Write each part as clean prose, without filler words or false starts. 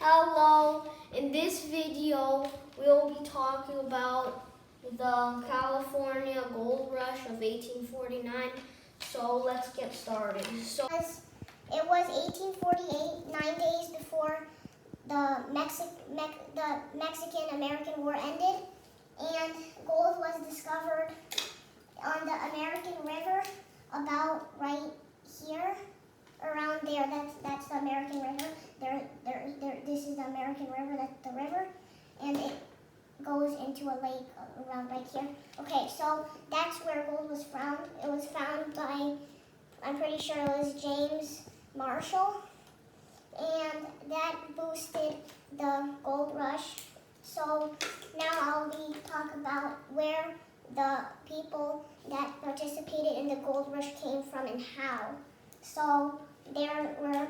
Hello, in this video we'll be talking about the California Gold Rush of 1849. So let's get started. It was 1848, 9 days before the Mexican-American War ended, and gold was discovered on the American River about right here, around there. That's the American River. This is the American River. That's the river, and it goes into a lake around right here. Okay, so that's where gold was found. It was found by, I'm pretty sure it was James Marshall, and that boosted the gold rush. So now I'll be talking about where the people that participated in the gold rush came from and how. So there were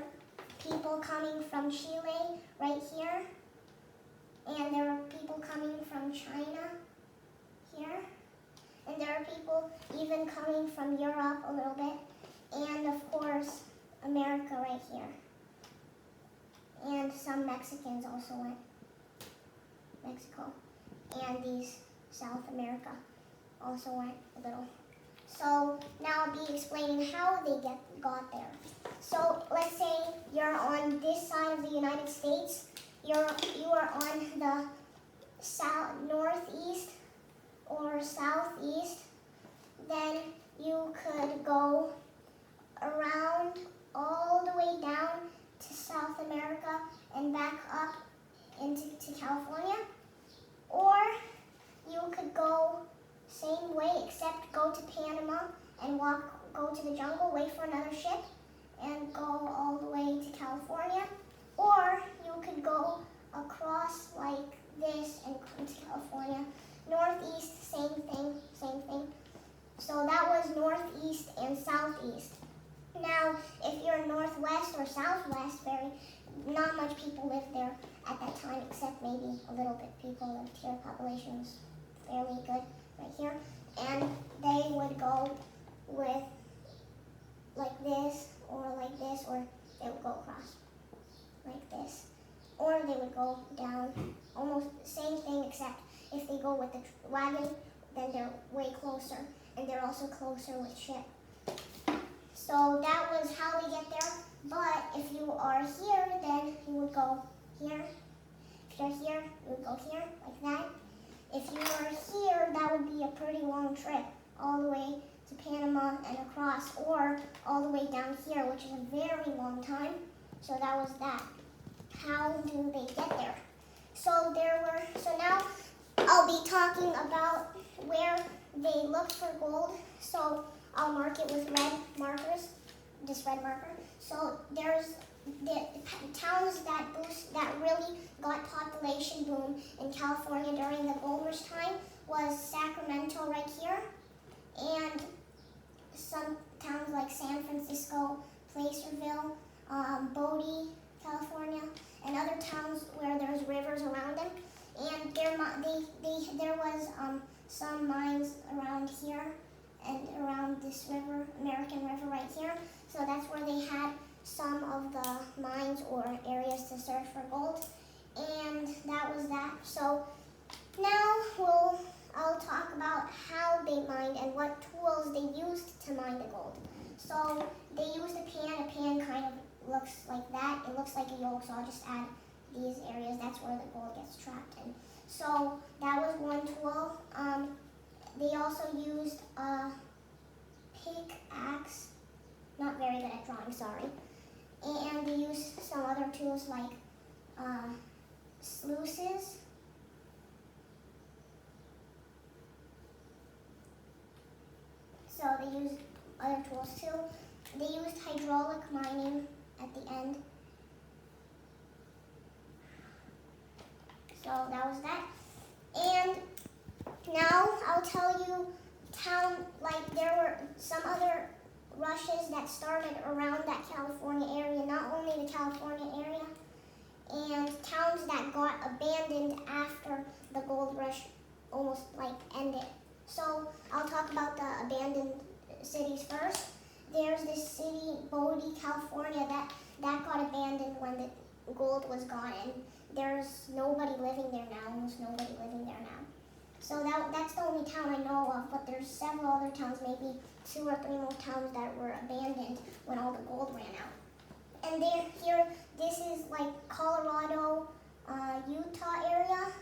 people coming from Chile right here, and there were people coming from China here, and there are people even coming from Europe a little bit, and of course America right here. And some Mexicans also went, Mexico, and these South America also went a little. So now I'll be explaining how they got there. So let's say you're on this side of the United States. You are on the northeast or southeast. Then you could go around all the way down to South America and back up into California. Or you could go same way except go to Panama and go to the jungle, wait for another ship, and go all the way to California. Or you could go across like this and come to California. Northeast, same thing. So that was northeast and southeast. Now, if you're northwest or southwest, not much people lived there at that time, except maybe a little bit people lived here. Population was fairly good right here. And they would go with like this, or they would go across like this. Or they would go down, almost the same thing, except if they go with the wagon, then they're way closer, and they're also closer with ship. So that was how they get there. But if you are here, then you would go here. If you're here, you would go here, like that. If you are here, that would be a pretty long trip, all the way to Panama and across, or all the way down here, which is a very long time. So that was that. How do they get there? So now I'll be talking about where they looked for gold. So I'll mark it with red markers, this red marker. So there's the towns that really got population boom in California during the gold rush time was Sacramento right here, and some towns like San Francisco, Placerville, Bodie, California, and other towns where there's rivers around them. And there was some mines around here and around this river, American River right here. So that's where they had some of the mines or areas to search for gold. And that was that. So now I'll talk about how they mined and what tools they used to mine the gold. So they used a pan. A pan kind of looks like that. It looks like a yolk, so I'll just add these areas. That's where the gold gets trapped in. So that was one tool. They also used a pickaxe. Not very good at drawing, sorry. And they used some other tools like sluices. So they used other tools too. They used hydraulic mining at the end. So that was that. And now I'll tell you there were some other rushes that started around that California area, not only the California area, and towns that got abandoned after the gold rush almost ended. So I'll talk about the abandoned cities first. There's this city, Bodie, California, that got abandoned when gold was gone, and there's nobody living there now. Almost nobody living there now. So that's the only town I know of, but there's several other towns, maybe 2 or 3 more towns that were abandoned when all the gold ran out. And here, this is like Colorado, Utah area,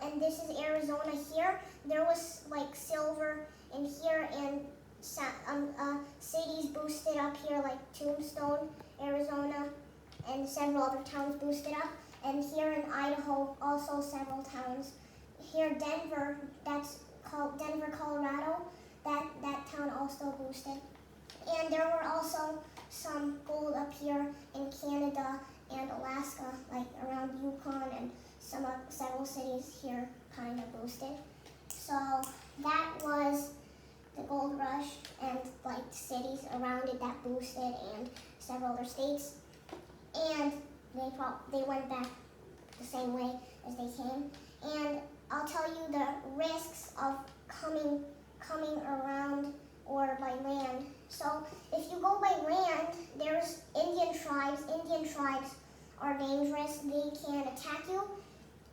and this is Arizona here. There was like silver in here, and cities boosted up here, like Tombstone, Arizona, and several other towns boosted up. And here in Idaho, also several towns. Here, Denver, that's called Denver, Colorado. That town also boosted. And there were also some gold up here in Canada and Alaska, like around Yukon, and several cities here kind of boosted. So that was the gold rush, and like cities around it that boosted, and several other states. And they went back the same way as they came. And I'll tell you the risks of coming around or by land. So if you go by land, there's Indian tribes. Indian tribes are dangerous. They can attack you.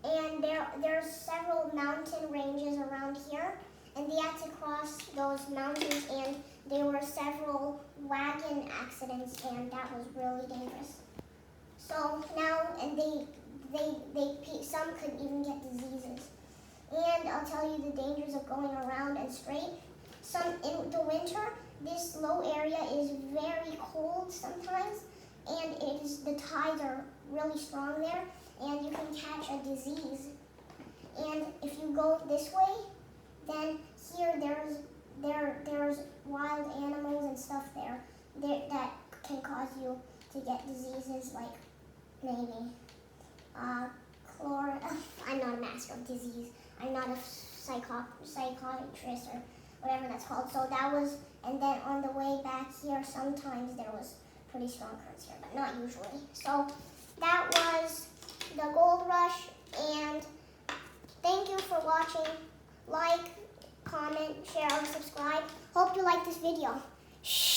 And there's several mountain ranges around here, and they had to cross those mountains, and there were several wagon accidents, and that was really dangerous. So now, and some could even get diseases. And I'll tell you the dangers of going around and straight. In the winter, this low area is very cold sometimes, and the tides are really strong there, and you can catch a disease. And if you go this way, then here there's wild animals and stuff there that can cause you to get diseases like maybe I'm not a master of disease. I'm not a psychiatrist or whatever that's called. So that was, and then on the way back here, sometimes there was pretty strong currents here, but not usually. So that was the gold rush, and thank you for watching. Like, comment, share, and subscribe. Hope you like this video. Shh.